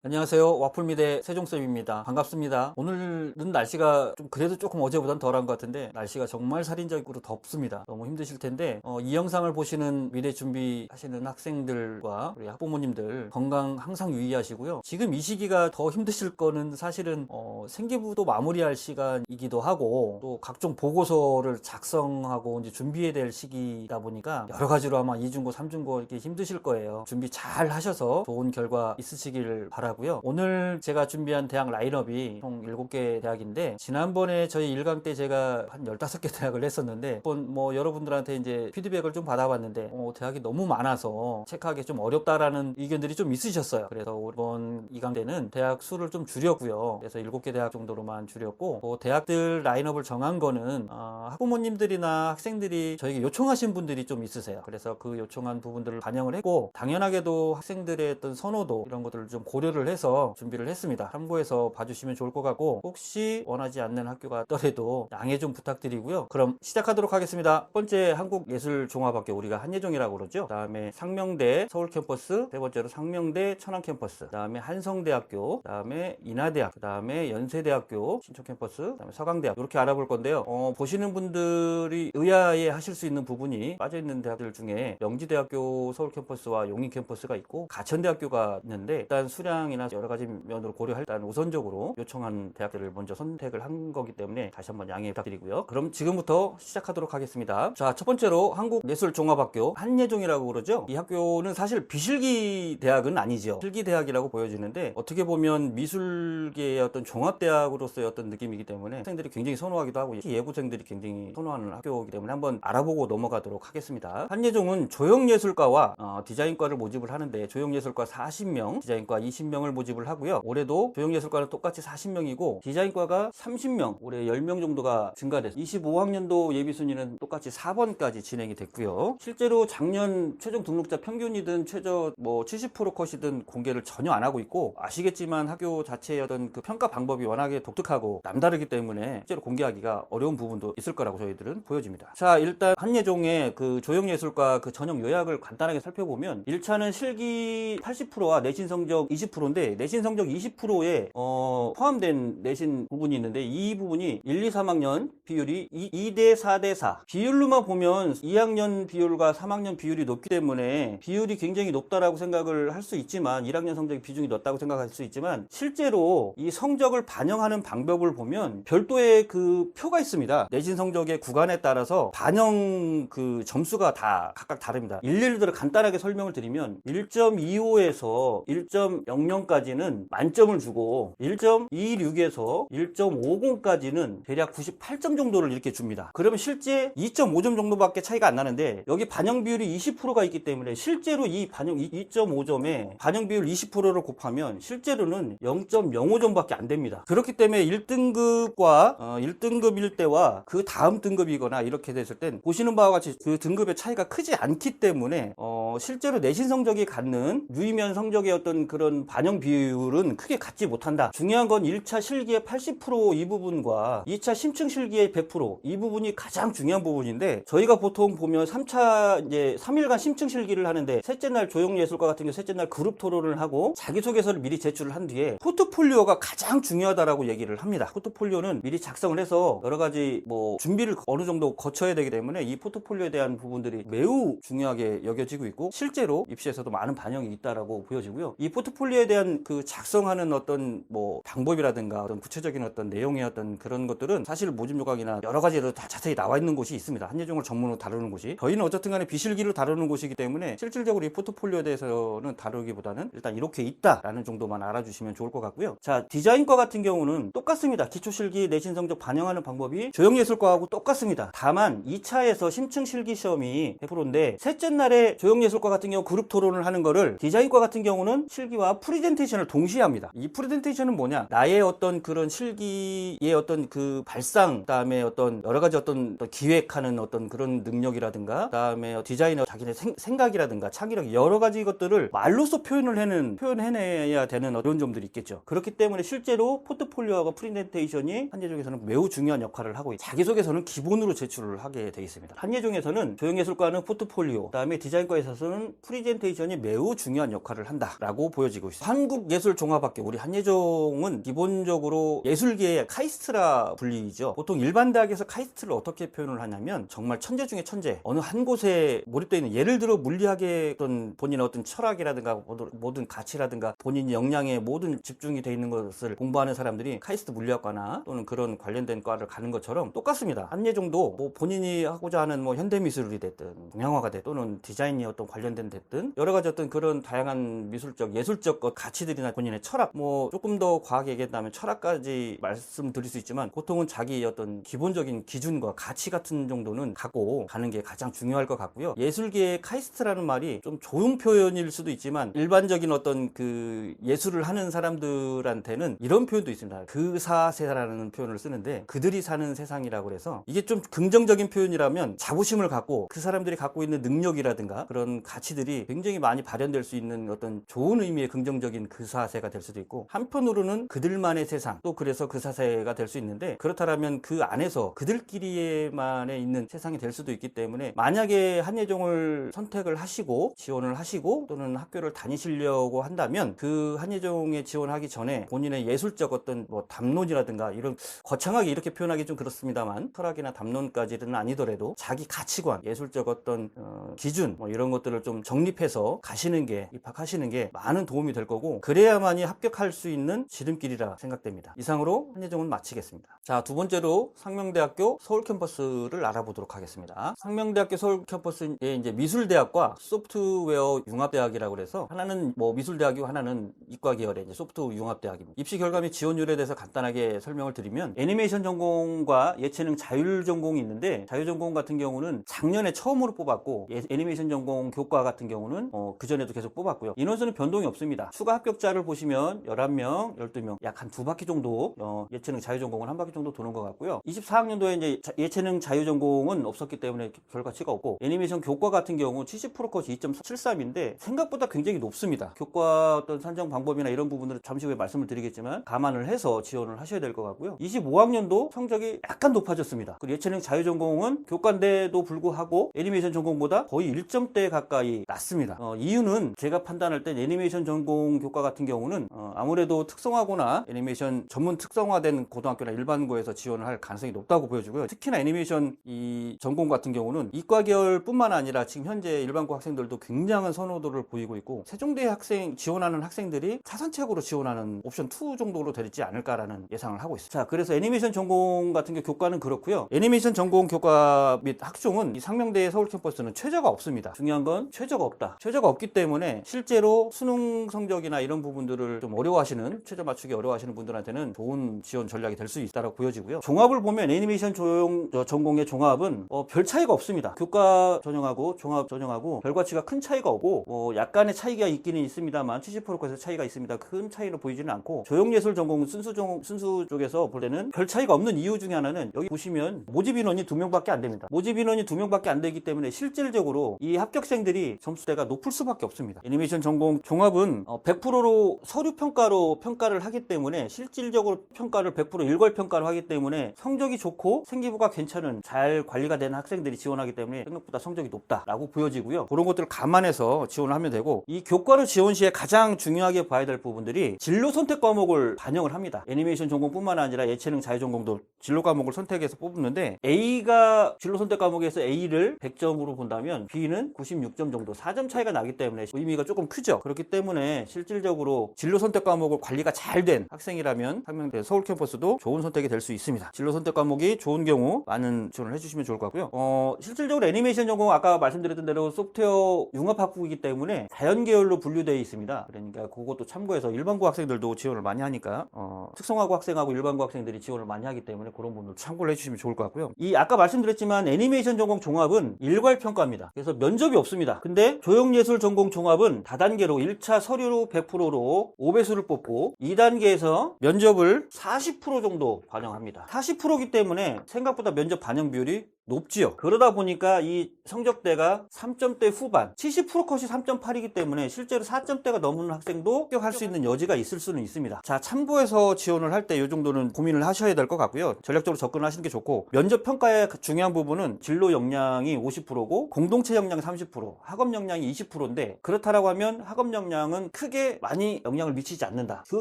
안녕하세요. 와플미대 세종쌤입니다. 반갑습니다. 오늘은 날씨가 좀 그래도 조금 어제보단 덜한 것 같은데 날씨가 정말 살인적으로 덥습니다. 너무 힘드실 텐데 이 영상을 보시는 미래 준비하시는 학생들과 우리 학부모님들 건강 항상 유의하시고요. 지금 이 시기가 더 힘드실 거는 사실은 생기부도 마무리할 시간이기도 하고 또 각종 보고서를 작성하고 이제 준비해야 될 시기다 보니까 여러 가지로 아마 2중고, 3중고 이렇게 힘드실 거예요. 준비 잘 하셔서 좋은 결과 있으시길 바랍니다. 고요. 오늘 제가 준비한 대학 라인업이 총 7개 대학인데 지난번에 저희 1강 때 제가 한 15개 대학을 했었는데 한번 여러분들한테 이제 피드백을 좀 받아봤는데 대학이 너무 많아서 체크하기 좀 어렵다라는 의견들이 좀 있으셨어요. 그래서 이번 2강 때는 대학 수를 좀 줄였고요. 그래서 7개 대학 정도로만 줄였고 대학들 라인업을 정한 거는 학부모님들이나 학생들이 저에게 요청하신 분들이 좀 있으세요. 그래서 그 요청한 부분들을 반영을 했고 당연하게도 학생들의 어떤 선호도 이런 것들을 좀 고려를 해서 준비를 했습니다. 참고해서 봐주시면 좋을 것 같고 혹시 원하지 않는 학교가 있더라도 양해 좀 부탁드리고요. 그럼 시작하도록 하겠습니다. 첫 번째 한국예술종합학교, 우리가 한예종이라고 그러죠. 그 다음에 상명대 서울 캠퍼스, 세 번째로 상명대 천안 캠퍼스, 그 다음에 한성대학교, 그 다음에 인하대학, 그 다음에 연세대학교 신촌 캠퍼스, 그 다음에 서강대학, 이렇게 알아볼 건데요. 보시는 분들이 의아해 하실 수 있는 부분이 빠져있는 대학들 중에 명지대학교 서울 캠퍼스와 용인 캠퍼스가 있고 가천대학교가 있는데 일단 수량이나 여러 가지 면으로 고려할 때 우선적으로 요청한 대학들을 먼저 선택을 한 거기 때문에 다시 한번 양해 부탁드리고요. 그럼 지금부터 시작하도록 하겠습니다. 자, 첫 번째로 한국예술종합학교, 한예종이라고 그러죠. 이 학교는 사실 비실기 대학은 아니죠. 실기 대학이라고 보여지는데 어떻게 보면 미술계의 어떤 종합대학으로서의 어떤 느낌이기 때문에 학생들이 굉장히 선호하기도 하고 예고생들이 굉장히 선호하는 학교이기 때문에 한번 알아보고 넘어가도록 하겠습니다. 한예종은 조형예술과와 디자인과를 모집을 하는데 조형예술과 40명, 디자인과 20명을 모집을 하고요. 올해도 조형예술과는 똑같이 40명이고 디자인과가 30명, 올해 10명 정도가 증가됐어요. 25학년도 예비순위는 똑같이 4번까지 진행이 됐고요. 실제로 작년 최종 등록자 평균이든 최저 70% 컷이든 공개를 전혀 안 하고 있고, 아시겠지만 학교 자체의 어떤 그 평가 방법이 워낙에 독특하고 남다르기 때문에 실제로 공개하기가 어려운 부분도 있을 거라고 저희들은 보여집니다. 자, 일단 한예종의 그 조형예술과 그 전형 요약을 간단하게 살펴보면 1차는 실기 80%와 내신 성적 20%인데 내신 성적 20%에 포함된 내신 부분이 있는데 이 부분이 1, 2, 3학년 비율이 2대 4대 4 비율로만 보면 2학년 비율과 3학년 비율이 높기 때문에 비율이 굉장히 높다라고 생각을 할 수 있지만 1학년 성적의 비중이 높다고 생각할 수 있지만 실제로 이 성적을 반영하는 방법을 보면 별도의 그 표가 있습니다. 내신 성적의 구간에 따라서 반영 그 점수가 다 각각 다릅니다. 일일이 들어 간단하게 설명을 드리면 1.25에서 1.00까지는 만점을 주고 1.26에서 1.50까지는 대략 98점 정도를 이렇게 줍니다. 그러면 실제 2.5점 정도밖에 차이가 안 나는데 여기 반영 비율이 20%가 있기 때문에 실제로 이 반영 2.5점에 반영 비율 20%를 곱하면 실제로는 0.05점밖에 안 됩니다. 그렇기 때문에 1등급과 1등급일 때와 그 다음 등급이거나 이렇게 됐을 땐 보시는 바와 같이 그 등급의 차이가 크지 않기 때문에 실제로 내신 성적이 갖는 유의면 성적의 어떤 그런 반영 비율은 크게 갖지 못한다. 중요한 건 1차 실기의 80% 이 부분과 2차 심층 실기의 100% 이 부분이 가장 중요한 부분인데 저희가 보통 보면 3차 이제 3일간 심층 실기를 하는데 셋째 날 조형예술과 같은 경우 셋째 날 그룹 토론을 하고 자기소개서를 미리 제출을 한 뒤에 포트폴리오가 가장 중요하다라고 얘기를 합니다. 포트폴리오는 미리 작성을 해서 여러 가지 준비를 어느 정도 거쳐야 되기 때문에 이 포트폴리오에 대한 부분들이 매우 중요하게 여겨지고 있고 실제로 입시에서도 많은 반영이 있다라고 보여지고요. 이 포트폴리오에 대한 그 작성하는 어떤 방법이라든가 어떤 구체적인 어떤 내용의 어떤 그런 것들은 사실 모집 요강이나 여러 가지로 다 자세히 나와 있는 곳이 있습니다. 한예종을 전문으로 다루는 곳이. 저희는 어쨌든 간에 비실기를 다루는 곳이기 때문에 실질적으로 이 포트폴리오에 대해서는 다루기보다는 일단 이렇게 있다라는 정도만 알아주시면 좋을 것 같고요. 자, 디자인과 같은 경우는 똑같습니다. 기초실기 내신 성적 반영하는 방법이 조형예술과하고 똑같습니다. 다만 2차에서 심층 실기 시험이 100%인데 셋째 날에 조형예술과 같은 경우 그룹 토론을 하는 거를 디자인과 같은 경우는 실기와 프리젠테이션을 동시에 합니다. 이 프리젠테이션은 뭐냐? 나의 어떤 그런 실기의 어떤 그 발상, 그다음에 어떤 여러 가지 어떤 기획하는 어떤 그런 능력이라든가, 그다음에 디자이너 자기네 생각이라든가 창의력 여러 가지 것들을 말로써 표현해내야 되는 어려운 점들이 있겠죠. 그렇기 때문에 실제로 포트폴리오하고 프리젠테이션이 한예종에서는 매우 중요한 역할을 하고 있습니다. 자기소개서는 기본으로 제출을 하게 되어 있습니다. 한예종에서는 조형예술과는 포트폴리오, 그다음에 디자인과에서는 프리젠테이션이 매우 중요한 역할을 한다라고 보여지고 있습니다. 한국예술종합학교 우리 한예종은 기본적으로 예술계의 카이스트라 불리죠. 보통 일반 대학에서 카이스트를 어떻게 표현을 하냐면 정말 천재 중에 천재, 어느 한 곳에 몰입되어 있는, 예를 들어 물리학의 어떤 본인의 어떤 철학이라든가 모든 가치라든가 본인 역량에 모든 집중이 되어 있는 것을 공부하는 사람들이 카이스트 물리학과나 또는 그런 관련된 과를 가는 것처럼 똑같습니다. 한예종도 뭐 본인이 하고자 하는 뭐 현대미술이 됐든 동양화가 됐든 또는 디자인이 어떤 관련된 됐든 여러 가지 어떤 그런 다양한 미술적 예술적 가치들이나 본인의 철학, 뭐 조금 더 과하게 얘기한다면 철학까지 말씀드릴 수 있지만 보통은 자기의 어떤 기본적인 기준과 가치 같은 정도는 갖고 가는 게 가장 중요할 것 같고요. 예술계의 카이스트라는 말이 좀 좋은 표현일 수도 있지만 일반적인 어떤 그 예술을 하는 사람들한테는 이런 표현도 있습니다. 그 사세라는 표현을 쓰는데 그들이 사는 세상이라고 해서 이게 좀 긍정적인 표현이라면 자부심을 갖고 그 사람들이 갖고 있는 능력이라든가 그런 가치들이 굉장히 많이 발현될 수 있는 어떤 좋은 의미의 긍정적인 그 사세가 될 수도 있고, 한편으로는 그들만의 세상, 또 그래서 그 사세가 될 수 있는데 그렇다면 그 안에서 그들끼리만의 있는 세상이 될 수도 있기 때문에 만약에 한예종을 선택을 하시고 지원을 하시고 또는 학교를 다니시려고 한다면 그 한예종에 지원하기 전에 본인의 예술적 어떤 뭐 담론이라든가 이런, 거창하게 이렇게 표현하기 좀 그렇습니다만 철학이나 담론까지는 아니더라도 자기 가치관, 예술적 어떤 기준 뭐 이런 것들을 좀 정립해서 가시는 게, 입학하시는 게 많은 도움이 될 거고, 그래야만이 합격할 수 있는 지름길이라 생각됩니다. 이상으로 한예종은 마치겠습니다. 자, 두 번째로 상명대학교 서울 캠퍼스를 알아보도록 하겠습니다. 상명대학교 서울 캠퍼스에 이제 미술대학과 소프트웨어 융합대학이라고 해서 하나는 뭐 미술대학이고 하나는 이과 계열의 이제 소프트 융합대학입니다. 입시 결과 및 지원율에 대해서 간단하게 설명을 드리면 애니메이션 전공과 예체능 자율 전공이 있는데, 자율 전공 같은 경우는 작년에 처음으로 뽑았고 애니메이션 전공 교과 같은 경우는 그 전에도 계속 뽑았고요. 인원수는 변동이 없습니다. 추가 합격자를 보시면 11명, 12명, 약 한 두 바퀴 정도 예체능 자율 전공은 한 바퀴 정도 도는 것 같고요. 24학년도에 이제 예체능 자율 전공은 없었기 때문에 결과치가 없고, 애니메이션 교과 같은 경우 70% 컷이 2.73인데 생각보다 굉장히 높습니다. 교과 어떤 산정 방법이나 이런 부분들은 잠시 후에 말씀을 드리겠지만 감안을 해서 지원을 하셔야 될 것 같고요. 25학년도 성적이 약간 높아졌습니다. 그리고 예체능 자율 전공은 교과인데도 불구하고 애니메이션 전공보다 거의 1점대 가까이 낮습니다. 이유는 제가 판단할 때 애니메이션 전공 교과 같은 경우는 아무래도 특성화고나 애니메이션 전문 특성화된 고등학교나 일반고에서 지원을 할 가능성이 높다고 보여지고요. 특히나 애니메이션 이 전공 같은 경우는 이과 계열뿐만 아니라 지금 현재 일반고 학생들도 굉장한 선호도를 보이고 있고, 세종대 학생 지원하는 학생들이 차선책으로 지원하는 옵션 2 정도로 되지 않을까라는 예상을 하고 있습니다. 자, 그래서 애니메이션 전공 같은 게 교과는 그렇고요. 애니메이션 전공 교과 및 학종은 이 상명대 서울 캠퍼스는 최저가 없습니다. 중요한 건 최저가 없다. 최저가 없기 때문에 실제로 수능 성적이나 이런 부분들을 좀 어려워하시는, 최저 맞추기 어려워하시는 분들한테는 좋은 지원 전략이 될 수 있다고 보여지고요. 종합을 보면 애니메이션 전공의 종합은 별 차이가 없습니다. 교과 전형하고 종합 전형하고 결과치가 큰 차이가 없고 약간의 차이가 있기는 있습니다만 70%까지 차이가 있습니다. 큰 차이는 보이지는 않고, 조형예술 전공 순수 쪽에서 볼 때는 별 차이가 없는 이유 중에 하나는 여기 보시면 모집 인원이 2명밖에 안 됩니다. 모집 인원이 2명밖에 안 되기 때문에 실질적으로 이 합격생들이 점수대가 높을 수밖에 없습니다. 애니메이션 전공 종합은 100%로 서류 평가로 평가를 하기 때문에, 실질적으로 평가를 100% 일괄 평가를 하기 때문에 성적이 좋고 생기부가 괜찮은 잘 관리가 되는 학생들이 지원하기 때문에 생각보다 성적이 높다라고 보여지고요. 그런 것들을 감안해서 지원을 하면 되고, 이 교과를 지원 시에 가장 중요하게 봐야 될 부분들이 진로 선택 과목을 반영을 합니다. 애니메이션 전공뿐만 아니라 예체능 자율 전공도 진로 과목을 선택해서 뽑는데, A가 진로 선택 과목에서 A를 100점으로 본다면 B는 96점 정도, 4점 차이가 나기 때문에 의미가 조금 크죠. 그렇기 때문에 실질적으로 진로 선택 과목을 관리가 잘 된 학생이라면 상명대 서울 캠퍼스도 좋은 선택이 될 수 있습니다. 진로 선택 과목이 좋은 경우 많은 지원을 해주시면 좋을 것 같고요. 실질적으로 애니메이션 전공 아까 말씀드렸던 대로 소프트웨어 융합학부이기 때문에 자연계열로 분류되어 있습니다. 그러니까 그것도 참고해서 일반고 학생들도 지원을 많이 하니까 특성화고 학생하고 일반고 학생들이 지원을 많이 하기 때문에 그런 부분도 참고를 해주시면 좋을 것 같고요. 이 아까 말씀드렸지만 애니메이션 전공 종합은 일괄 평가입니다. 그래서 면접이 없습니다. 근데 조형예술 전공 종합은 다단계로 1차 서류 100%로 5배수를 뽑고 2단계에서 면접을 40% 정도 반영합니다. 40%이기 때문에 생각보다 면접 반영 비율이 높지요. 그러다 보니까 이 성적대가 3점대 후반, 70% 컷이 3.8이기 때문에 실제로 4점대가 넘는 학생도 합격할 수 있는 여지가 있을 수는 있습니다. 자, 참고해서 지원을 할 때 이 정도는 고민을 하셔야 될 것 같고요. 전략적으로 접근을 하시는 게 좋고, 면접 평가의 중요한 부분은 진로 역량이 50%고 공동체 역량이 30%, 학업 역량이 20%인데 그렇다라고 하면 학업 역량은 크게 많이 영향을 미치지 않는다. 그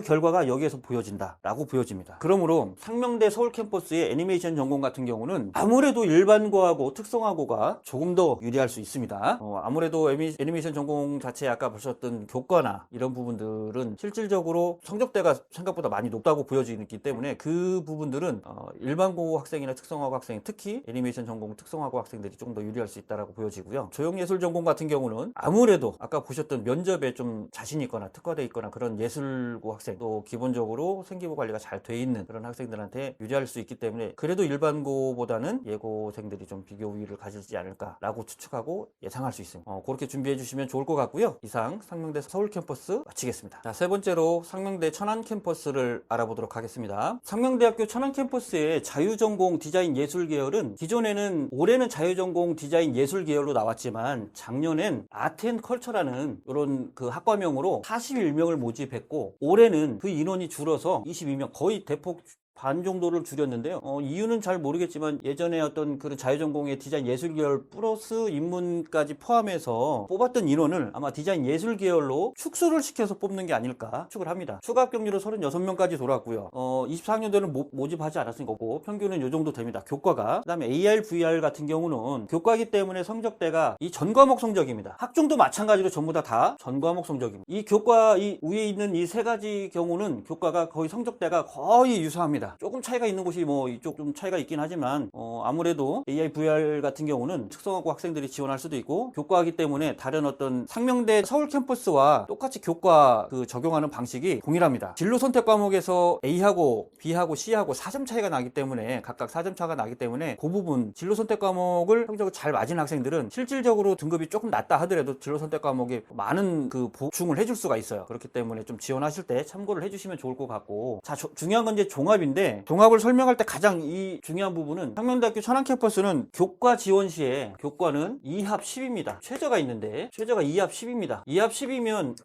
결과가 여기에서 보여진다라고 보여집니다. 그러므로 상명대 서울 캠퍼스의 애니메이션 전공 같은 경우는 아무래도 일반고하고 특성화고가 조금 더 유리할 수 있습니다. 아무래도 애니메이션 전공 자체에 아까 보셨던 교과나 이런 부분들은 실질적으로 성적대가 생각보다 많이 높다고 보여지기 때문에 그 부분들은 일반고 학생이나 특성화고 학생, 특히 애니메이션 전공 특성화고 학생들이 좀 더 유리할 수 있다고 보여지고요. 조형예술 전공 같은 경우는 아무래도 아까 보셨던 면접에 좀 자신 있거나 특화되어 있거나 그런 예술고 학생, 또 기본적으로 생기부 관리가 잘 돼 있는 그런 학생들한테 유리할 수 있기 때문에 그래도 일반고보다는 예고생들이 좀 비교 우위를 가지지 않을까라고 추측하고 예상할 수 있습니다. 그렇게 준비해 주시면 좋을 것 같고요. 이상 상명대 서울 캠퍼스 마치겠습니다. 자, 세 번째로 상명대 천안 캠퍼스를 알아보도록 하겠습니다. 상명대학교 천안 캠퍼스의 자유전공 디자인 예술 계열은 기존에는 올해는 자유전공 디자인 예술 계열로 나왔지만 작년엔 아트앤컬처라는 이런 그 학과명으로 41명을 모집했고 올해는 그 인원이 줄어서 22명, 거의 대폭 반 정도를 줄였는데요. 이유는 잘 모르겠지만 예전에 어떤 그런 자유전공의 디자인 예술 계열 플러스 인문까지 포함해서 뽑았던 인원을 아마 디자인 예술 계열로 축소를 시켜서 뽑는 게 아닐까 추측을 합니다. 추가 합격률은 36명까지 돌았고요. 24학년도는 모집하지 않았을 거고 평균은 이 정도 됩니다. 교과가. 그다음에 AR, VR 같은 경우는 교과이기 때문에 성적대가 이 전과목 성적입니다. 학종도 마찬가지로 전부 다 전과목 성적입니다. 이 교과 이 위에 있는 이 세 가지 경우는 교과가 거의 성적대가 거의 유사합니다. 조금 차이가 있는 곳이 뭐 이쪽 좀 차이가 있긴 하지만 아무래도 AI, VR 같은 경우는 특성화고 학생들이 지원할 수도 있고 교과이기 때문에 다른 어떤 상명대 서울 캠퍼스와 똑같이 교과 그 적용하는 방식이 동일합니다. 진로 선택 과목에서 A하고 B하고 C하고 4점 차이가 나기 때문에 각각 4점 차가 나기 때문에 그 부분 진로 선택 과목을 성적을 잘 맞은 학생들은 실질적으로 등급이 조금 낮다 하더라도 진로 선택 과목에 많은 그 보충을 해줄 수가 있어요. 그렇기 때문에 좀 지원하실 때 참고를 해주시면 좋을 것 같고 자 중요한 건 이제 종합인데 종합을 설명할 때 가장 이 중요한 부분은 상명대학교 천안 캠퍼스는 교과 지원 시에 교과는 2합 10입니다. 최저가 있는데 최저가 2합 10입니다. 2합 10이면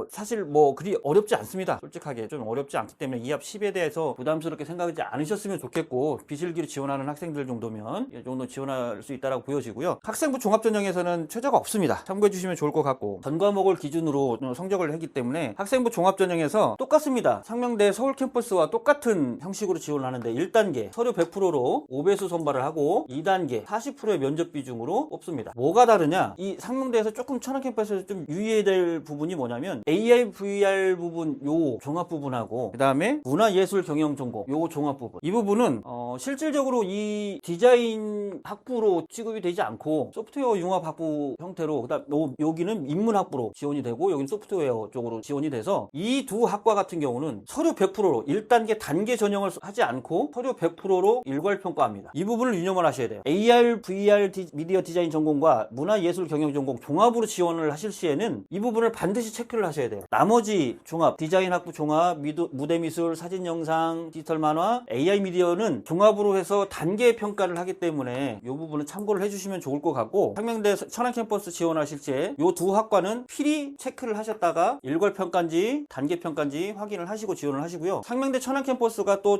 사실 뭐 그리 어렵지 않습니다. 솔직하게 좀 어렵지 않기 때문에 2합 10에 대해서 부담스럽게 생각하지 않으셨으면 좋겠고 비실기로 지원하는 학생들 정도면 이 정도 지원할 수 있다고 보여지고요. 학생부 종합전형에서는 최저가 없습니다. 참고해 주시면 좋을 것 같고 전 과목을 기준으로 성적을 하기 때문에 학생부 종합전형에서 똑같습니다. 상명대 서울 캠퍼스와 똑같은 형식으로 지원하는데 1단계 서류 100%로 5배수 선발을 하고 2단계 40%의 면접 비중으로 뽑습니다. 뭐가 다르냐? 이 상명대에서 조금 천안 캠퍼스에서 좀 유의해야 될 부분이 뭐냐면 AI, VR 부분 요 종합 부분하고 그 다음에 문화예술 경영 전공 요 종합 부분 이 부분은 실질적으로 이 디자인 학부로 취급이 되지 않고 소프트웨어 융합 학부 형태로 그 다음 여기는 인문학부로 지원이 되고 여기는 소프트웨어 쪽으로 지원이 돼서 이 두 학과 같은 경우는 서류 100%로 1단계 단계 전형을 하지 않고 서류 100%로 일괄 평가합니다. 이 부분을 유념을 하셔야 돼요. AR, VR 미디어 디자인 전공과 문화예술 경영 전공 종합으로 지원을 하실 시에는 이 부분을 반드시 체크를 하셔야 돼요. 나머지 종합, 디자인 학부 종합, 무대 미술, 사진 영상, 디지털 만화, AI 미디어는 종합으로 해서 단계 평가를 하기 때문에 이 부분은 참고를 해주시면 좋을 것 같고 상명대 천안 캠퍼스 지원하실 때 이 두 학과는 필히 체크를 하셨다가 일괄 평가인지 단계 평가인지 확인을 하시고 지원을 하시고요. 상명대 천안 캠퍼스가 또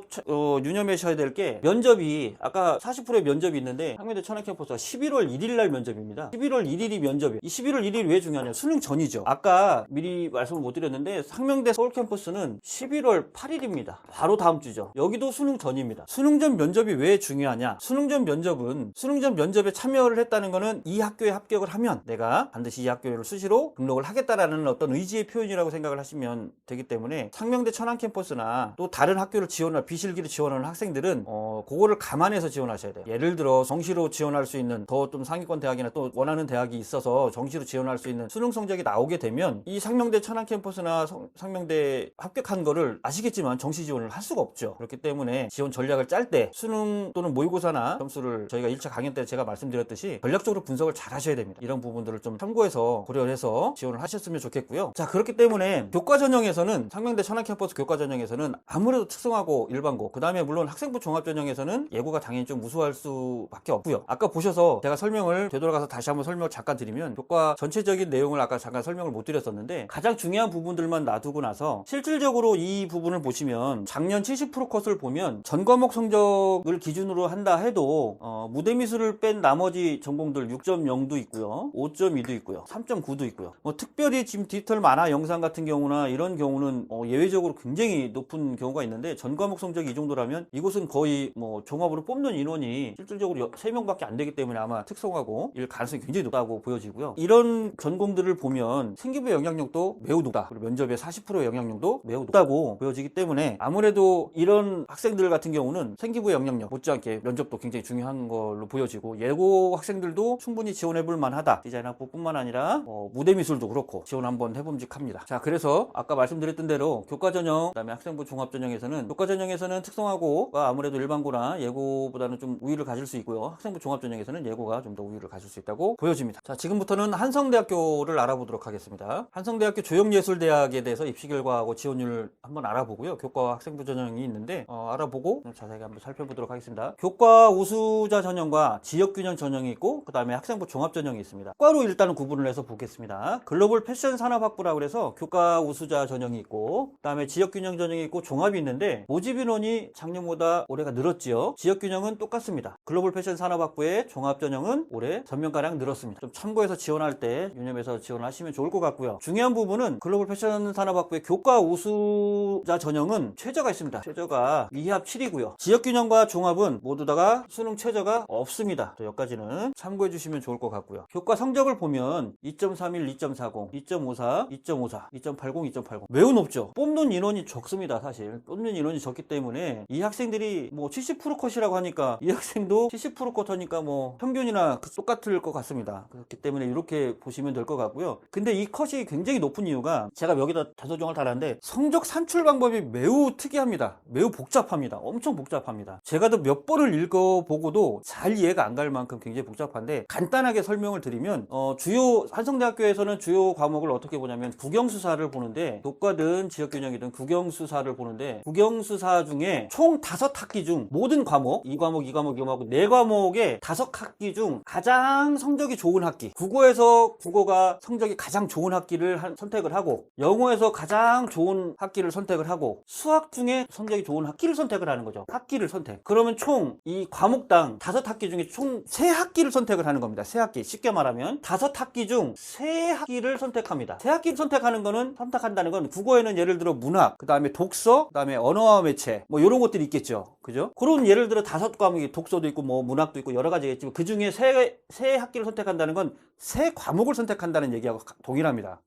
유념하셔야 될 게 면접이 아까 40%의 면접이 있는데 상명대 천안 캠퍼스가 11월 1일 날 면접입니다. 11월 1일이 면접이에요. 이 11월 1일이 왜 중요하냐? 수능 전이죠. 아까 미리 말씀을 못 드렸는데 상명대 서울 캠퍼스는 11월 8일입니다. 바로 다음 주죠. 여기도 수능 전입니다. 수능 전 면접이 왜 중요하냐? 수능 전 면접은 수능 전 면접에 참여를 했다는 거는 이 학교에 합격을 하면 내가 반드시 이 학교를 수시로 등록을 하겠다라는 어떤 의지의 표현이라고 생각을 하시면 되기 때문에 상명대 천안 캠퍼스나 또 다른 학교를 지원할 비실기를 지원하는 학생들은 그거를 감안해서 지원하셔야 돼요. 예를 들어 정시로 지원할 수 있는 더 좀 상위권 대학이나 또 원하는 대학이 있어서 정시로 지원할 수 있는 수능 성적이 나오게 되면 이 상명대 천안 캠퍼스나 상명대 합격한 거를 아시겠지만 정시 지원을 할 수가 없죠. 그렇기 때문에 지원 전략을 짤 때 수능 또는 모의고사나 점수를 저희가 1차 강연 때 제가 말씀드렸듯이 전략적으로 분석을 잘 하셔야 됩니다. 이런 부분들을 좀 참고해서 고려해서 지원을 하셨으면 좋겠고요. 자, 그렇기 때문에 교과 전형에서는 상명대 천안 캠퍼스 교과 전형에서는 아무래도 특성화고 일반고, 그 다음에 물론 학생부 종합전형에서는 예고가 당연히 좀 우수할 수밖에 없고요. 아까 보셔서 제가 설명을 되돌아가서 다시 한번 설명을 잠깐 드리면, 교과 전체적인 내용을 아까 잠깐 설명을 못 드렸었는데, 가장 중요한 부분들만 놔두고 나서 실질적으로 이 부분을 보시면 작년 70% 컷을 보면 전 과목 성적을 기준으로 한다 해도 무대미술을 뺀 나머지 전공들 6.0도 있고요, 5.2도 있고요, 3.9도 있고요. 특별히 지금 디지털 만화 영상 같은 경우나 이런 경우는 예외적으로 굉장히 높은 경우가 있는데, 전 과목 성적이 이 정도라면 이곳은 거의 종합으로 뽑는 인원이 실질적으로 3명밖에 안 되기 때문에 아마 특성화고 일 가능성이 굉장히 높다고 보여지고요. 이런 전공들을 보면 생기부 영향력도 매우 높다, 그리고 면접의 40%의 영향력도 매우 높다고 보여지기 때문에 아무래도 이런 학생들 같은 경우는 생기부 영향력 못지않게 면접도 굉장히 중요한 걸로 보여지고, 예고 학생들도 충분히 지원해볼 만하다. 디자인 학부뿐만 아니라 무대미술도 그렇고 지원 한번 해봄직합니다. 자, 그래서 아까 말씀드렸던 대로 교과전형, 그다음에 학생부 종합전형에서는, 교과전형에서는 특성화고가 아무래도 일반고나 예고보다는 좀 우위를 가질 수 있고요, 학생부 종합전형에서는 예고가 좀 더 우위를 가질 수 있다고 보여집니다. 자, 지금부터는 한성대학교를 알아보도록 하겠습니다. 한성대학교 조형예술대학에 대해서 입시 결과하고 지원율 한번 알아보고요, 교과 학생부 전형이 있는데 알아보고 자세하게 한번 살펴보도록 하겠습니다. 교과 우수자 전형과 지역균형 전형이 있고, 그 다음에 학생부 종합 전형이 있습니다. 과로 일단은 구분을 해서 보겠습니다. 글로벌 패션 산업학부라고 해서 교과 우수자 전형이 있고, 그 다음에 지역균형 전형이 있고 종합이 있는데, 모집 인원이 작년보다 올해가 늘었지요. 지역균형은 똑같습니다. 글로벌 패션 산업학부의 종합 전형은 올해 전면가량 늘었습니다. 좀 참고해서 지원할 때 유념해서 지원하시면 좋을 것 같고요. 중요한 부분은 글로벌 패션 산업학부의 교과 우수자 전형은 최저가 있습니다. 최저가 2합 7이고요. 지역균형과 종합은 모두 다가 수능 최저가 없습니다. 여기까지는 참고해 주시면 좋을 것 같고요. 교과 성적을 보면 2.31, 2.40, 2.54, 2.54, 2.80, 2.80 매우 높죠. 뽑는 인원이 적습니다. 사실 뽑는 인원이 적기 때문에 이 학생들이 70% 컷이라고 하니까 이 학생도 70% 컷 하니까 평균이나 똑같을 것 같습니다. 그렇기 때문에 이렇게 보시면 될 것 같고요. 근데 이 컷이 굉장히 높은 이유가, 제가 여기다 자소정을 달았는데 성적 산출 방법이 매우 특이합니다. 매우 복잡합니다. 엄청 복잡합니다. 제가 또 몇 번을 읽어보고도 잘 이해가 안 갈 만큼 굉장히 복잡한데, 간단하게 설명을 드리면 주요 한성대학교에서는 주요 과목을 어떻게 보냐면 국영수사를 보는데, 교과든 지역균형이든 국영수사를 보는데, 국영수사 중에 총 5학기 중 모든 과목, 이 과목, 이 과목, 이 과목 4과목의 5학기 중 가장 성적이 좋은 학기, 국어에서 국어가 성적이 가장 좋은 학기를 선택을 하고, 영어에서 가장 좋은 학기를 선택을 하고, 수학 중에 성적이 좋은 학기를 선택을 하는 거죠. 학기를 선택. 그러면 총 이 과목당 5학기 중에 총 3학기를 선택을 하는 겁니다. 3학기. 쉽게 말하면 5학기 중 3학기를 선택합니다. 3학기를 선택한다는 건 국어에는 예를 들어 문학, 그 다음에 독서, 그 다음에 언어와 매체 이런 것들이 있겠죠. 그죠? 그런 예를 들어 5과목이 독서도 있고 문학도 있고 여러 가지겠지만, 그 중에 세 학기를 선택한다는 건 3과목을 선택한다는 얘기하고 동일합니다.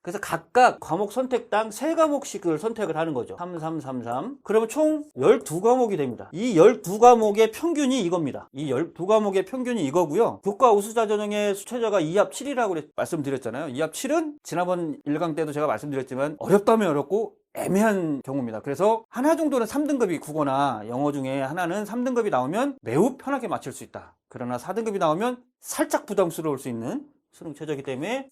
그래서 각각 과목 선택당 3과목씩을 선택을 하는 거죠. 3, 3, 3, 3. 그러면 총 12과목이 됩니다. 이 12과목의 평균이 이겁니다. 이 12과목의 평균이 이거고요. 교과 우수자 전형의 최저가 2합 7이라고 말씀드렸잖아요. 2합 7은 지난번 1강 때도 제가 말씀드렸지만 어렵다면 어렵고 애매한 경우입니다. 그래서 하나 정도는 3등급이, 국어나 영어 중에 하나는 3등급이 나오면 매우 편하게 맞출 수 있다. 그러나 4등급이 나오면 살짝 부담스러울 수 있는 수능 최저이기 때문에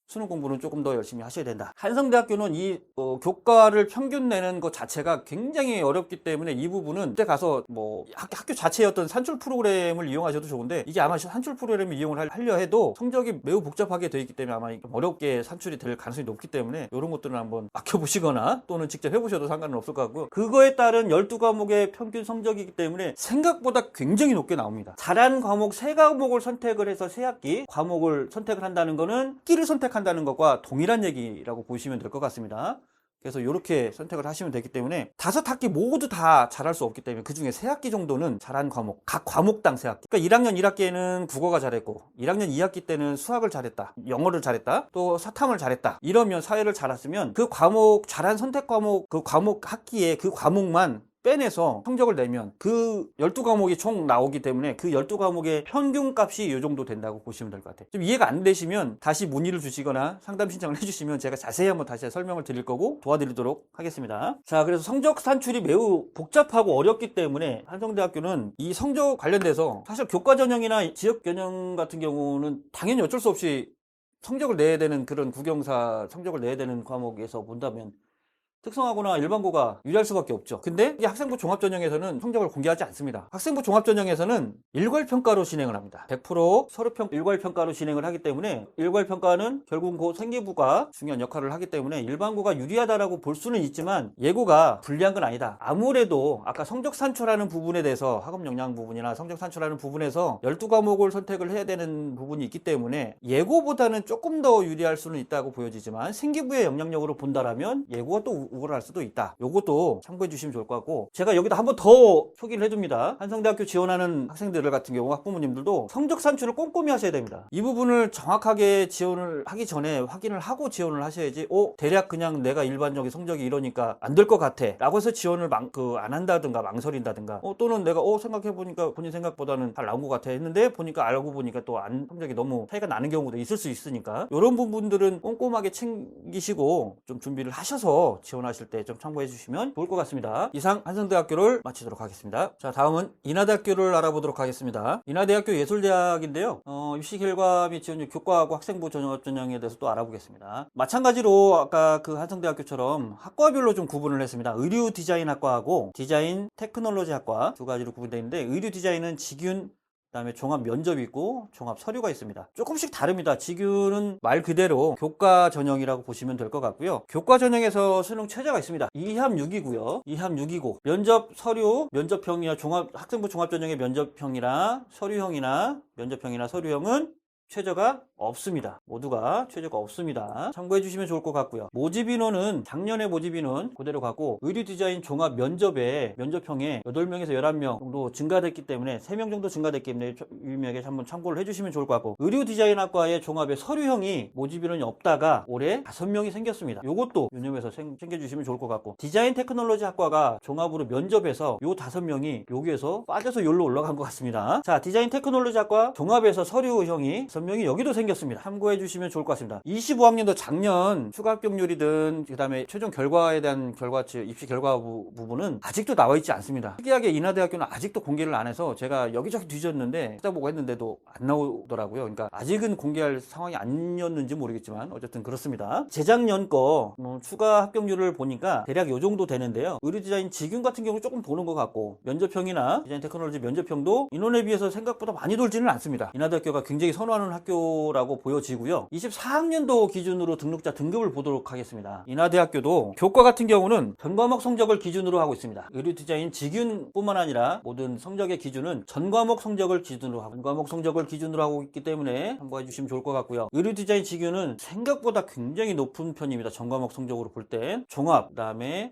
수능 공부는 조금 더 열심히 하셔야 된다. 한성대학교는 이 교과를 평균 내는 것 자체가 굉장히 어렵기 때문에 이 부분은 그때 가서 학교 자체의 어떤 산출 프로그램을 이용하셔도 좋은데, 이게 아마 산출 프로그램을 이용을 하려 해도 성적이 매우 복잡하게 되어 있기 때문에 아마 좀 어렵게 산출이 될 가능성이 높기 때문에 이런 것들은 한번 아껴보시거나 또는 직접 해보셔도 상관은 없을 것 같고요. 그거에 따른 12과목의 평균 성적이기 때문에 생각보다 굉장히 높게 나옵니다. 잘한 과목 3과목을 선택을 해서 3학기 과목을 선택을 한다는 거는 학기를 선택한다는 것과 동일한 얘기라고 보시면 될 것 같습니다. 그래서 이렇게 선택을 하시면 되기 때문에 5학기 모두 다 잘할 수 없기 때문에 그 중에 3학기 정도는 잘한 과목, 각 과목당 3학기. 그러니까 1학년 1학기에는 국어가 잘했고 1학년 2학기 때는 수학을 잘했다, 영어를 잘했다, 또 사탐을 잘했다, 이러면 사회를 잘했으면 그 과목, 잘한 선택 과목, 그 과목 학기에 그 과목만 빼내서 성적을 내면 그 12과목이 총 나오기 때문에 그 12과목의 평균값이 이 정도 된다고 보시면 될 것 같아요. 좀 이해가 안 되시면 다시 문의를 주시거나 상담 신청을 해주시면 제가 자세히 한번 다시 설명을 드릴 거고 도와드리도록 하겠습니다. 자, 그래서 성적 산출이 매우 복잡하고 어렵기 때문에 한성대학교는 이 성적 관련돼서 사실 교과 전형이나 지역 전형 같은 경우는 당연히 어쩔 수 없이 성적을 내야 되는, 그런 국영사 성적을 내야 되는 과목에서 본다면 특성화고나 일반고가 유리할 수밖에 없죠. 근데 이 학생부 종합전형에서는 성적을 공개하지 않습니다. 학생부 종합전형에서는 일괄평가로 진행을 합니다. 100% 서류평 일괄평가로 진행을 하기 때문에 일괄평가는 결국 그 생기부가 중요한 역할을 하기 때문에 일반고가 유리하다라고 볼 수는 있지만 예고가 불리한 건 아니다. 아무래도 아까 성적 산출하는 부분에 대해서 학업 역량 부분이나 성적 산출하는 부분에서 12과목을 선택을 해야 되는 부분이 있기 때문에 예고보다는 조금 더 유리할 수는 있다고 보여지지만 생기부의 영향력으로 본다라면 예고가 또 우월할 수도 있다. 요것도 참고해 주시면 좋을 것 같고, 제가 여기다 한번 더 소개를 해줍니다. 한성대학교 지원하는 학생들 같은 경우 학부모님들도 성적 산출을 꼼꼼히 하셔야 됩니다. 이 부분을 정확하게 지원을 하기 전에 확인을 하고 지원을 하셔야지 대략 그냥 내가 일반적인 성적이 이러니까 안 될 것 같아 라고 해서 지원을 안 한다든가 망설인다든가 또는 내가 생각해보니까 본인 생각보다는 잘 나온 것 같아 했는데 보니까 알고 보니까 또 성적이 너무 차이가 나는 경우도 있을 수 있으니까 이런 부분들은 꼼꼼하게 챙기시고 좀 준비를 하셔서 지원하실 때 좀 참고해 주시면 좋을 것 같습니다. 이상 한성대학교를 마치도록 하겠습니다. 자, 다음은 인하대학교를 알아보도록 하겠습니다. 인하대학교 예술대학인데요. 입시 결과 및 지원율 교과하고 학생부 전형에 대해서 또 알아보겠습니다. 마찬가지로 아까 그 한성대학교처럼 학과별로 좀 구분을 했습니다. 의류 디자인학과하고 디자인 테크놀로지학과 두 가지로 구분되어 있는데, 의류 디자인은 직윤, 그다음에 종합 면접이 있고 종합 서류가 있습니다. 조금씩 다릅니다. 직윤은 말 그대로 교과 전형이라고 보시면 될 것 같고요. 교과 전형에서 수능 최저가 있습니다. 2합 6이고요. 2합 6이고 면접 서류, 면접형이나 학생부 종합전형의 면접형이나 서류형이나 면접형이나 서류형은 최저가 없습니다. 모두가 최저가 없습니다. 참고해 주시면 좋을 것 같고요. 모집 인원은 작년에 모집 인원 그대로 가고 의류 디자인 종합 면접에 면접형에 8명에서 11명 정도 증가됐기 때문에 3명 정도 증가됐기 때문에 유의미하게 한번 참고를 해주시면 좋을 것 같고, 의류 디자인학과의 종합의 서류형이 모집 인원이 없다가 올해 5명이 생겼습니다. 요것도 유념해서 챙겨주시면 좋을 것 같고, 디자인 테크놀로지 학과가 종합으로 면접에서 요 5명이 여기에서 빠져서 여기로 올라간 것 같습니다. 자, 디자인 테크놀로지 학과 종합에서 서류형이 5명이 여기도 생겼습니다. 참고해 주시면 좋을 것 같습니다. 25학년도 작년 추가 합격률이든 그 다음에 최종 결과에 대한 입시 결과 부분은 아직도 나와 있지 않습니다. 특이하게 인하대학교는 아직도 공개를 안 해서 제가 여기저기 뒤졌는데 찾아보고 했는데도 안 나오더라고요. 그러니까 아직은 공개할 상황이 아니었는지 모르겠지만 어쨌든 그렇습니다. 재작년 거 추가 합격률을 보니까 대략 요 정도 되는데요. 의류 디자인 직윤 같은 경우 조금 도는 것 같고, 면접형이나 디자인 테크놀로지 면접형도 인원에 비해서 생각보다 많이 돌지는 않습니다. 인하대학교가 굉장히 선호하는 학교라고 보여지고요. 24학년도 기준으로 등록자 등급을 보도록 하겠습니다. 인하대학교도 교과 같은 경우는 전과목 성적을 기준으로 하고 있습니다. 의류 디자인 직윤뿐만 아니라 모든 성적의 기준은 전과목 성적을 기준으로 하고 있기 때문에 참고해 주시면 좋을 것 같고요. 의류 디자인 직윤은 생각보다 굉장히 높은 편입니다. 전과목 성적으로 볼 때 종합, 그다음에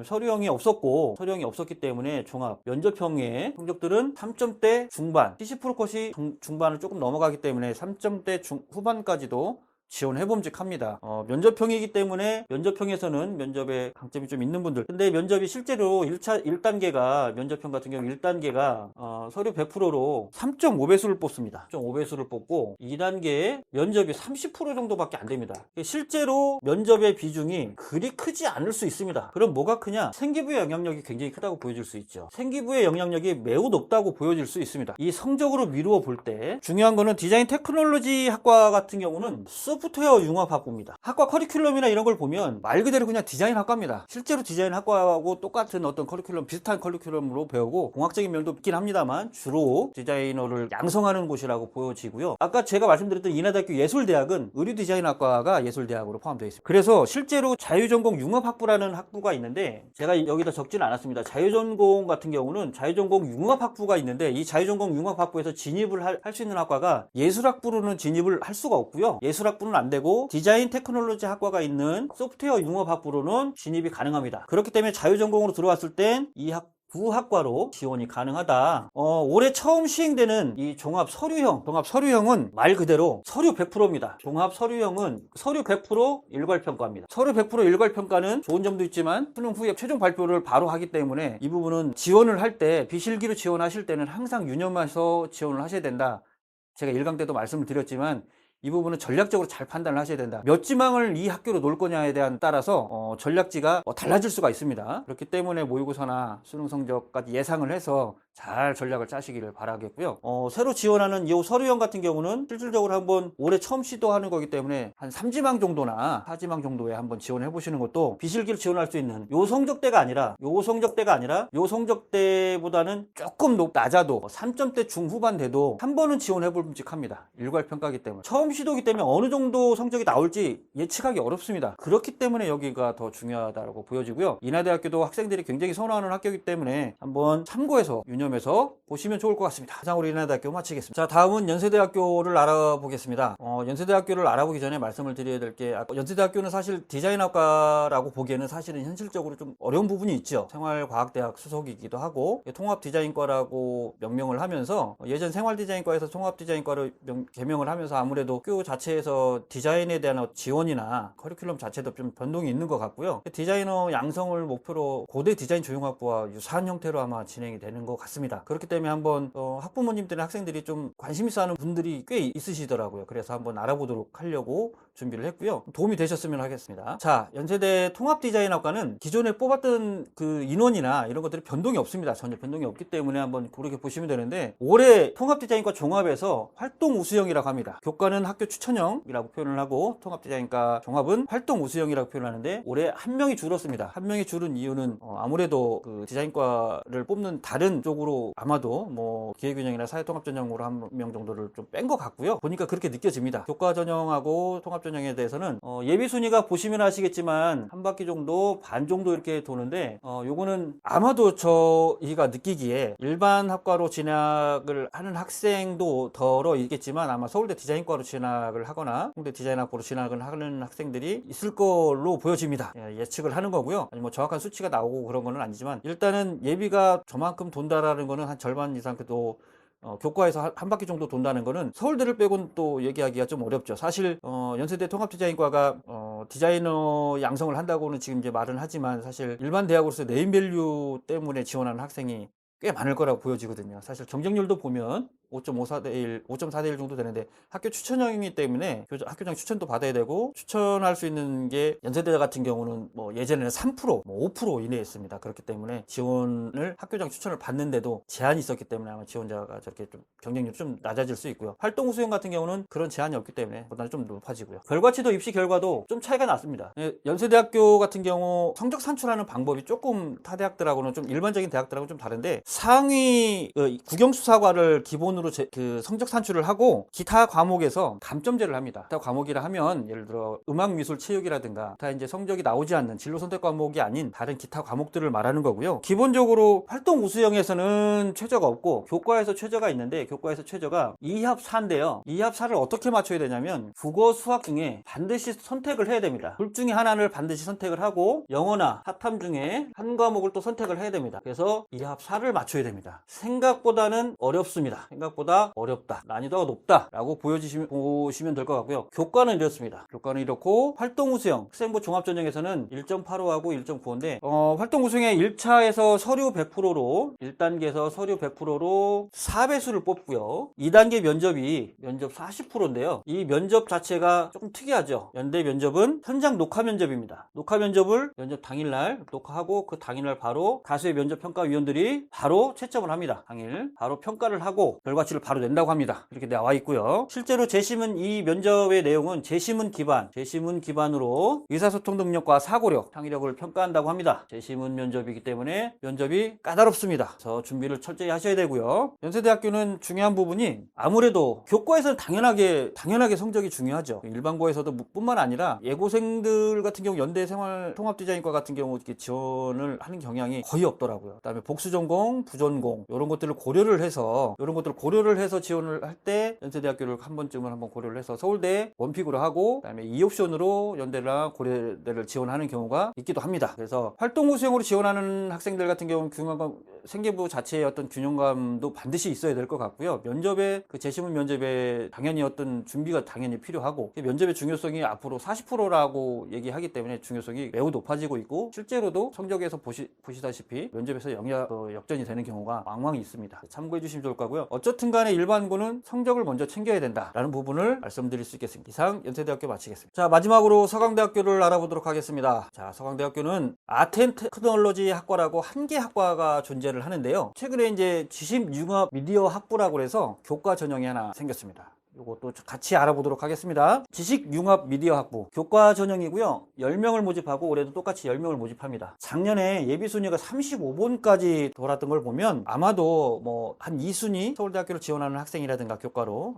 서류형이 없었기 때문에 종합 면접형의 성적들은 3점대 중반, 70% 컷이 중반을 조금 넘어가기 때문에 3점대 후반까지도 지원해봄직합니다. 면접형이기 때문에 면접형에서는 면접에 강점이 좀 있는 분들, 근데 면접이 실제로 1단계가 면접형 같은 경우 1단계가 서류 100%로 3.5배수를 뽑습니다. 3.5배수를 뽑고 2단계에 면접이 30% 정도밖에 안 됩니다. 실제로 면접의 비중이 그리 크지 않을 수 있습니다. 그럼 뭐가 크냐? 생기부의 영향력이 굉장히 크다고 보여질 수 있죠. 생기부의 영향력이 매우 높다고 보여질 수 있습니다. 이 성적으로 미루어 볼 때 중요한 거는 디자인 테크놀로지 학과 같은 경우는 소프트웨어 융합 학부입니다. 학과 커리큘럼이나 이런 걸 보면 말 그대로 그냥 디자인 학과입니다. 실제로 디자인 학과하고 똑같은 어떤 커리큘럼, 비슷한 커리큘럼으로 배우고 공학적인 면도 있긴 합니다만 주로 디자이너를 양성하는 곳이라고 보여지고요. 아까 제가 말씀드렸던 인하대학교 예술대학은 의류 디자인 학과가 예술대학으로 포함되어 있습니다. 그래서 실제로 자유전공 융합학부라는 학부가 있는데 제가 여기다 적지는 않았습니다. 자유전공 같은 경우는 자유전공 융합학부가 있는데 이 자유전공 융합학부에서 진입을 할 수 있는 학과가 예술학부로는 진입을 할 수가 없고요. 예술학부는 안 되고 디자인 테크놀로지 학과가 있는 소프트웨어 융합학부로는 진입이 가능합니다. 그렇기 때문에 자유전공으로 들어왔을 땐 이 두 학과로 지원이 가능하다. 올해 처음 시행되는 이 종합 서류형은 말 그대로 서류 100%입니다. 종합 서류형은 서류 100% 일괄평가입니다. 서류 100% 일괄평가는 좋은 점도 있지만 수능 후에 최종 발표를 바로 하기 때문에 이 부분은 지원을 할 때 비실기로 지원하실 때는 항상 유념해서 지원을 하셔야 된다. 제가 1강 때도 말씀을 드렸지만 이 부분은 전략적으로 잘 판단을 하셔야 된다. 몇 지망을 이 학교로 놓을 거냐에 대한 따라서 전략지가 달라질 수가 있습니다. 그렇기 때문에 모의고사나 수능 성적까지 예상을 해서 잘 전략을 짜시기를 바라겠고요. 새로 지원하는 이 서류형 같은 경우는 실질적으로 한번 올해 처음 시도하는 거기 때문에 한 3지망 정도나 4지망 정도에 한번 지원해 보시는 것도 비실기를 지원할 수 있는 요 성적대가 아니라 요 성적대보다는 조금 낮아도 3점대 중후반 돼도 한 번은 지원해 볼 끔찍합니다. 일괄 평가기 때문에 처음 시도기 때문에 어느 정도 성적이 나올지 예측하기 어렵습니다. 그렇기 때문에 여기가 더 중요하다고 보여지고요. 인하대학교도 학생들이 굉장히 선호하는 학교이기 때문에 한번 참고해서 유념해서 보시면 좋을 것 같습니다. 이상으로 인하대학교 마치겠습니다. 자, 다음은 연세대학교를 알아보겠습니다. 연세대학교를 알아보기 전에 말씀을 드려야 될 게, 연세대학교는 사실 디자인학과라고 보기에는 사실은 현실적으로 좀 어려운 부분이 있죠. 생활과학대학 소속이기도 하고 통합디자인과라고 명명을 하면서 예전 생활디자인과에서 통합디자인과로 개명을 하면서 아무래도 학교 자체에서 디자인에 대한 지원이나 커리큘럼 자체도 좀 변동이 있는 것 같고요. 디자이너 양성을 목표로 고대 디자인 조형학부와 유사한 형태로 아마 진행이 되는 것 같습니다. 그렇기 때문에 한번 학부모님들이나 학생들이 좀 관심 있어 하는 분들이 꽤 있으시더라고요. 그래서 한번 알아보도록 하려고 준비를 했고요. 도움이 되셨으면 하겠습니다. 자, 연세대 통합디자인학과는 기존에 뽑았던 그 인원이나 이런 것들이 변동이 없습니다. 전혀 변동이 없기 때문에 한번 그렇게 보시면 되는데, 올해 통합디자인과 종합에서 활동 우수형이라고 합니다. 교과는 학교 추천형이라고 표현을 하고 통합디자인과 종합은 활동 우수형이라고 표현하는데, 올해 한 명이 줄었습니다. 한 명이 줄은 이유는 아무래도 그 디자인과를 뽑는 다른 쪽으로 아마도 뭐 기획균형이나 사회통합 전형으로 한 명 정도를 좀 뺀 것 같고요. 보니까 그렇게 느껴집니다. 교과 전형하고 통합 전형에 대해서는 예비 순위가 보시면 아시겠지만 한 바퀴 정도 반 정도 이렇게 도는데, 요거는 아마도 저희가 느끼기에 일반 학과로 진학을 하는 학생도 덜어 있겠지만 아마 서울대 디자인과로 진학을 하거나 홍대 디자인학과로 진학을 하는 학생들이 있을 걸로 보여집니다. 예측을 하는 거고요. 아니 뭐 정확한 수치가 나오고 그런 거는 아니지만, 일단은 예비가 저만큼 돈다라는 거는 한 절반 이상 그래도 교과에서 한 바퀴 정도 돈다는 거는 서울대를 빼고는 또 얘기하기가 좀 어렵죠. 사실 연세대 통합디자인과가 디자이너 양성을 한다고는 지금 이제 말은 하지만, 사실 일반 대학으로서 네임밸류 때문에 지원하는 학생이 꽤 많을 거라고 보여지거든요. 사실 경쟁률도 보면 5.54대 1, 5.4대 1 정도 되는데, 학교 추천형이기 때문에 학교장 추천도 받아야 되고, 추천할 수 있는 게 연세대 같은 경우는 뭐 예전에는 3%, 뭐 5% 이내였습니다. 그렇기 때문에 지원을 학교장 추천을 받는데도 제한이 있었기 때문에 아마 지원자가 저렇게 좀 경쟁률이 좀 낮아질 수 있고요. 활동 우수형 같은 경우는 그런 제한이 없기 때문에 보다는 좀 높아지고요. 결과치도 입시 결과도 좀 차이가 났습니다. 연세대학교 같은 경우 성적 산출하는 방법이 조금 타 대학들하고는 좀 일반적인 대학들하고 좀 다른데, 상위 국영수사과를 기본으로 그 성적 산출을 하고 기타 과목에서 감점제를 합니다. 기타 과목이라 하면 예를 들어 음악, 미술, 체육이라든가 다 이제 성적이 나오지 않는 진로 선택 과목이 아닌 다른 기타 과목들을 말하는 거고요. 기본적으로 활동 우수형에서는 최저가 없고 교과에서 최저가 있는데, 교과에서 최저가 2합 4인데요. 2합 4를 어떻게 맞춰야 되냐면, 국어, 수학 중에 반드시 선택을 해야 됩니다. 둘 중에 하나를 반드시 선택을 하고 영어나 사탐 중에 한 과목을 또 선택을 해야 됩니다. 그래서 2합 4를 맞춰야 됩니다. 생각보다는 어렵습니다. 생각보다 어렵다, 난이도가 높다 라고 보시면 될 것 같고요. 교과는 이렇습니다. 교과는 이렇고, 활동 우수형 학생부 종합전형에서는 1.85하고 1.95인데 활동 우수형의 1차에서 서류 100%로 1단계에서 서류 100%로 4배수를 뽑고요. 2단계 면접 40%인데요. 이 면접 자체가 조금 특이하죠. 연대 면접은 현장 녹화 면접입니다. 녹화 면접을 면접 당일날 녹화하고 그 당일날 바로 다수의 면접 평가위원들이 바로 채점을 합니다. 당일 바로 평가를 하고 결과치를 바로 낸다고 합니다. 이렇게 나와 있고요. 실제로 재심은, 이 면접의 내용은 재심은 기반으로 의사소통 능력과 사고력, 창의력을 평가한다고 합니다. 재심은 면접이기 때문에 면접이 까다롭습니다. 그래서 준비를 철저히 하셔야 되고요. 연세대학교는 중요한 부분이 아무래도 교과에서는 당연하게 성적이 중요하죠. 일반고에서도 뿐만 아니라 예고생들 같은 경우 연대 생활통합디자인과 같은 경우 이렇게 지원을 하는 경향이 거의 없더라고요. 그다음에 복수전공, 부전공 이런 것들을 고려를 해서 지원을 할 때 연세대학교를 한 번쯤은 한번 고려를 해서 서울대 원픽으로 하고, 그다음에 2옵션으로 연대랑 고려대를 지원하는 경우가 있기도 합니다. 그래서 활동 우수형으로 지원하는 학생들 같은 경우는 생계부 자체의 어떤 균형감도 반드시 있어야 될 것 같고요. 그 재심은 면접에 당연히 어떤 준비가 당연히 필요하고, 면접의 중요성이 앞으로 40%라고 얘기하기 때문에 중요성이 매우 높아지고 있고, 실제로도 성적에서 보시다시피 면접에서 역전이 되는 경우가 왕왕 있습니다. 참고해 주시면 좋을 거고요. 어쨌든 어떻든 간에 일반고는 성적을 먼저 챙겨야 된다라는 부분을 말씀드릴 수 있겠습니다. 이상 연세대학교 마치겠습니다. 자, 마지막으로 서강대학교를 알아보도록 하겠습니다. 자, 서강대학교는 아트앤테크놀로지 학과라고 한 개 학과가 존재를 하는데요. 최근에 이제 지식융합 미디어 학부라고 해서 교과 전형이 하나 생겼습니다. 이것도 같이 알아보도록 하겠습니다. 지식융합 미디어 학부 교과 전형이고요. 10명을 모집하고 올해도 똑같이 10명을 모집합니다. 작년에 예비순위가 35번까지 돌았던 걸 보면 아마도 뭐 한 2순위 서울대학교를 지원하는 학생이라든가 교과로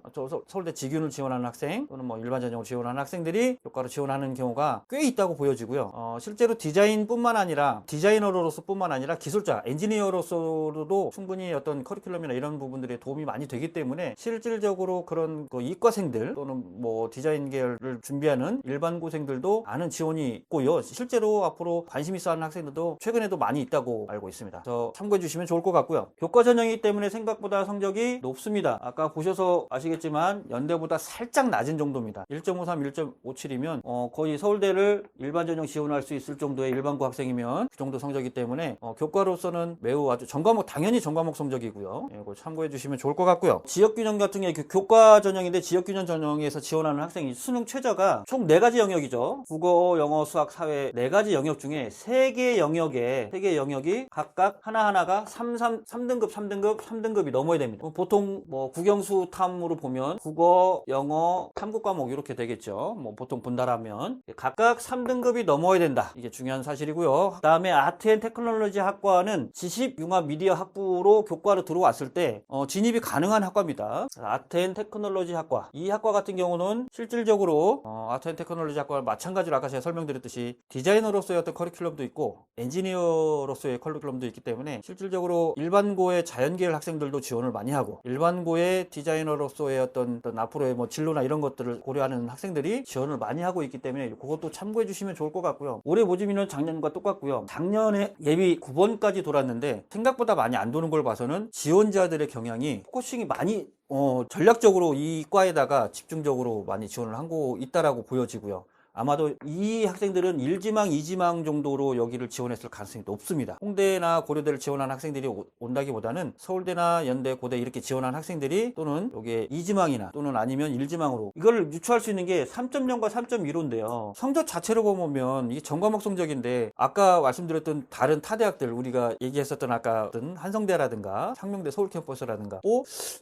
서울대 직윤을 지원하는 학생 또는 뭐 일반 전형을 지원하는 학생들이 교과로 지원하는 경우가 꽤 있다고 보여지고요. 실제로 디자인뿐만 아니라 디자이너로서뿐만 아니라 기술자, 엔지니어로서도 충분히 어떤 커리큘럼이나 이런 부분들에 도움이 많이 되기 때문에 실질적으로 그런 그 이과생들 또는 뭐 디자인 계열을 준비하는 일반고생들도 많은 지원이 있고요. 실제로 앞으로 관심 있어 하는 학생들도 최근에도 많이 있다고 알고 있습니다. 그래서 참고해 주시면 좋을 것 같고요. 교과 전형이기 때문에 생각보다 성적이 높습니다. 아까 보셔서 아시겠지만 연대보다 살짝 낮은 정도입니다. 1.53, 1.57이면 거의 서울대를 일반 전형 지원할 수 있을 정도의 일반고 학생이면 그 정도 성적이기 때문에 교과로서는 매우 아주 전과목, 당연히 전과목 성적이고요. 이거 참고해 주시면 좋을 것 같고요. 지역균형 같은 게 교과 전형인데 지역균형 전형에서 지원하는 학생이 수능 최저가 총 4가지 영역이죠. 국어, 영어, 수학, 사회 4가지 영역 중에 3개 영역이 각각 하나하나가 3등급, 3등급이 넘어야 됩니다. 보통 뭐 국영수 탐으로 보면 국어, 영어, 탐구 과목 이렇게 되겠죠. 뭐 보통 분달하면 각각 3등급이 넘어야 된다. 이게 중요한 사실이고요. 그 다음에 아트앤테크놀로지 학과는 지식융합 미디어 학부로 교과로 들어왔을 때 진입이 가능한 학과입니다. 아트앤테크놀로지 학과, 이 학과 같은 경우는 실질적으로 아트앤테크놀로지 학과와 마찬가지로 아까 제가 설명드렸듯이 디자이너로서의 어떤 커리큘럼도 있고 엔지니어로서의 커리큘럼도 있기 때문에 실질적으로 일반고의 자연계열 학생들도 지원을 많이 하고 일반고의 디자이너로서의 어떤 앞으로의 뭐 진로나 이런 것들을 고려하는 학생들이 지원을 많이 하고 있기 때문에 그것도 참고해 주시면 좋을 것 같고요. 올해 모집인은 작년과 똑같고요. 작년에 예비 9번까지 돌았는데 생각보다 많이 안 도는 걸 봐서는 지원자들의 경향이 포커싱이 많이 전략적으로 이 과에다가 집중적으로 많이 지원을 하고 있다라고 보여지고요. 아마도 이 학생들은 1지망, 2지망 정도로 여기를 지원했을 가능성이 높습니다. 홍대나 고려대를 지원한 학생들이 온다기보다는 서울대나 연대, 고대 이렇게 지원한 학생들이 또는 여기에 2지망이나 또는 아니면 1지망으로 이걸 유추할 수 있는 게 3.0과 3.15인데요. 성적 자체로 보면 이게 전과목 성적인데 아까 말씀드렸던 다른 타대학들 우리가 얘기했었던 아까 한성대라든가 상명대 서울캠퍼스라든가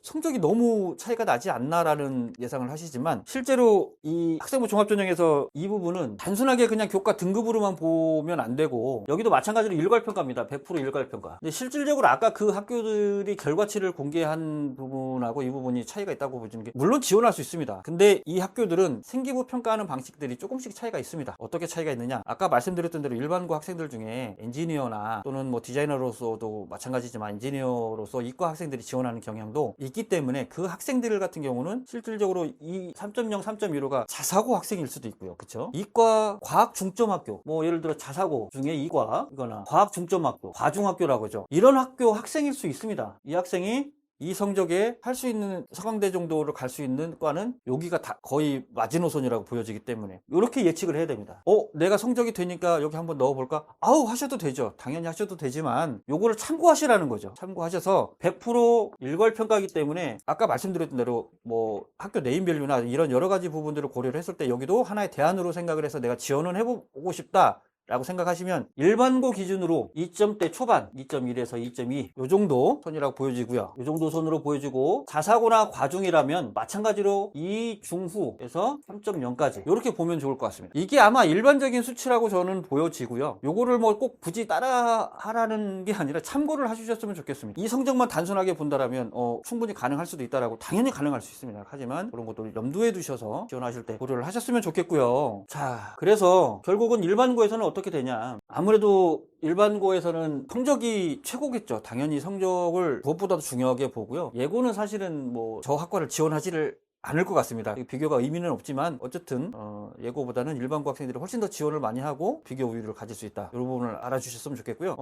성적이 너무 차이가 나지 않나라는 예상을 하시지만 실제로 이 학생부 종합전형에서 이 부분은 단순하게 그냥 교과 등급으로만 보면 안 되고 여기도 마찬가지로 일괄평가입니다. 100% 일괄평가. 근데 실질적으로 아까 그 학교들이 결과치를 공개한 부분하고 이 부분이 차이가 있다고 보시는 게 물론 지원할 수 있습니다. 근데 이 학교들은 생기부 평가하는 방식들이 조금씩 차이가 있습니다. 어떻게 차이가 있느냐? 아까 말씀드렸던 대로 일반고 학생들 중에 엔지니어나 또는 뭐 디자이너로서도 마찬가지지만 엔지니어로서 이과 학생들이 지원하는 경향도 있기 때문에 그 학생들 같은 경우는 실질적으로 이 3.0, 3.15가 자사고 학생일 수도 있고요. 그쵸? 이과 과학 중점학교, 뭐 예를 들어 자사고 중에 이과이거나 과학 중점학교, 과중학교라고 하죠. 이런 학교 학생일 수 있습니다. 이 학생이 이 성적에 할 수 있는 서강대 정도를 갈 수 있는 과는 여기가 다 거의 마지노선이라고 보여지기 때문에 이렇게 예측을 해야 됩니다. 내가 성적이 되니까 여기 한번 넣어볼까? 하셔도 되죠. 당연히 하셔도 되지만 요거를 참고하시라는 거죠. 참고하셔서 100% 일괄평가이기 때문에 아까 말씀드렸던 대로 뭐 학교 네임밸류나 이런 여러 가지 부분들을 고려를 했을 때 여기도 하나의 대안으로 생각을 해서 내가 지원을 해보고 싶다 라고 생각하시면 일반고 기준으로 2점대 초반 2.1에서 2.2 요 정도 선이라고 보여지고요. 요 정도 선으로 보여지고 자사고나 과중이라면 마찬가지로 2 중후에서 3.0까지 이렇게 보면 좋을 것 같습니다. 이게 아마 일반적인 수치라고 저는 보여지고요. 요거를 뭐 꼭 굳이 따라 하라는 게 아니라 참고를 해주셨으면 좋겠습니다. 이 성적만 단순하게 본다라면 충분히 가능할 수도 있다라고 당연히 가능할 수 있습니다. 하지만 그런 것도 염두에 두셔서 지원하실 때 고려를 하셨으면 좋겠고요. 자, 그래서 결국은 일반고에서는 어떻게 되냐, 아무래도 일반고에서는 성적이 최고겠죠. 당연히 성적을 무엇보다도 중요하게 보고요. 예고는 사실은 뭐 저 학과를 지원하지를 않을 것 같습니다. 비교가 의미는 없지만 어쨌든 예고보다는 일반고 학생들이 훨씬 더 지원을 많이 하고 비교 우위를 가질 수 있다. 이 부분을 알아주셨으면 좋겠고요.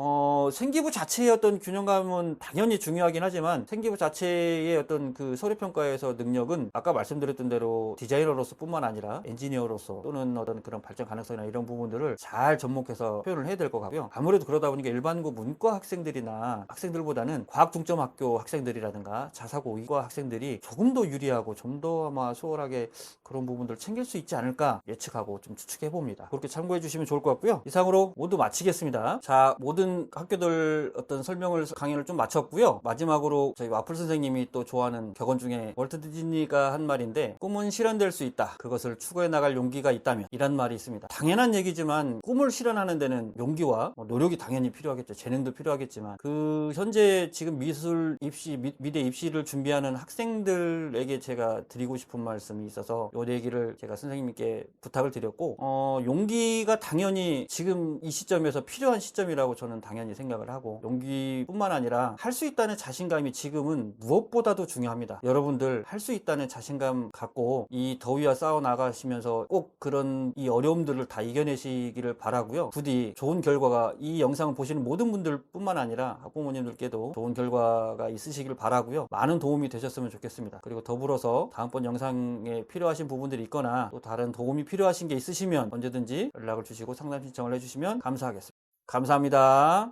생기부 자체의 어떤 균형감은 당연히 중요하긴 하지만 생기부 자체의 어떤 그 서류평가에서 능력은 아까 말씀드렸던 대로 디자이너로서 뿐만 아니라 엔지니어로서 또는 어떤 그런 발전 가능성이나 이런 부분들을 잘 접목해서 표현을 해야 될 것 같고요. 아무래도 그러다 보니까 일반고 문과 학생들이나 학생들보다는 과학 중점 학교 학생들이라든가 자사고 이과 학생들이 조금 더 유리하고 좀 더 아마 수월하게 그런 부분들을 챙길 수 있지 않을까 예측하고 좀 추측해 봅니다. 그렇게 참고해 주시면 좋을 것 같고요. 이상으로 모두 마치겠습니다. 자, 모든 학교들 어떤 설명을 강의를 좀 마쳤고요. 마지막으로 저희 와플 선생님이 또 좋아하는 격언 중에 월트 디즈니가 한 말인데, 꿈은 실현될 수 있다. 그것을 추구해 나갈 용기가 있다면, 이란 말이 있습니다. 당연한 얘기지만 꿈을 실현하는 데는 용기와 노력이 당연히 필요하겠죠. 재능도 필요하겠지만 그 현재 지금 미술 입시 미대 입시를 준비하는 학생들에게 제가 드리고 싶은 말씀이 있어서 이 얘기를 제가 선생님께 부탁을 드렸고, 용기가 당연히 지금 이 시점에서 필요한 시점이라고 저는 당연히 생각을 하고, 용기뿐만 아니라 할 수 있다는 자신감이 지금은 무엇보다도 중요합니다. 여러분들 할 수 있다는 자신감 갖고 이 더위와 싸워 나가시면서 꼭 그런 이 어려움들을 다 이겨내시기를 바라고요. 부디 좋은 결과가, 이 영상을 보시는 모든 분들 뿐만 아니라 학부모님들께도 좋은 결과가 있으시길 바라고요. 많은 도움이 되셨으면 좋겠습니다. 그리고 더불어서 다음번 영상에 필요하신 부분들이 있거나 또 다른 도움이 필요하신 게 있으시면 언제든지 연락을 주시고 상담 신청을 해주시면 감사하겠습니다. 감사합니다.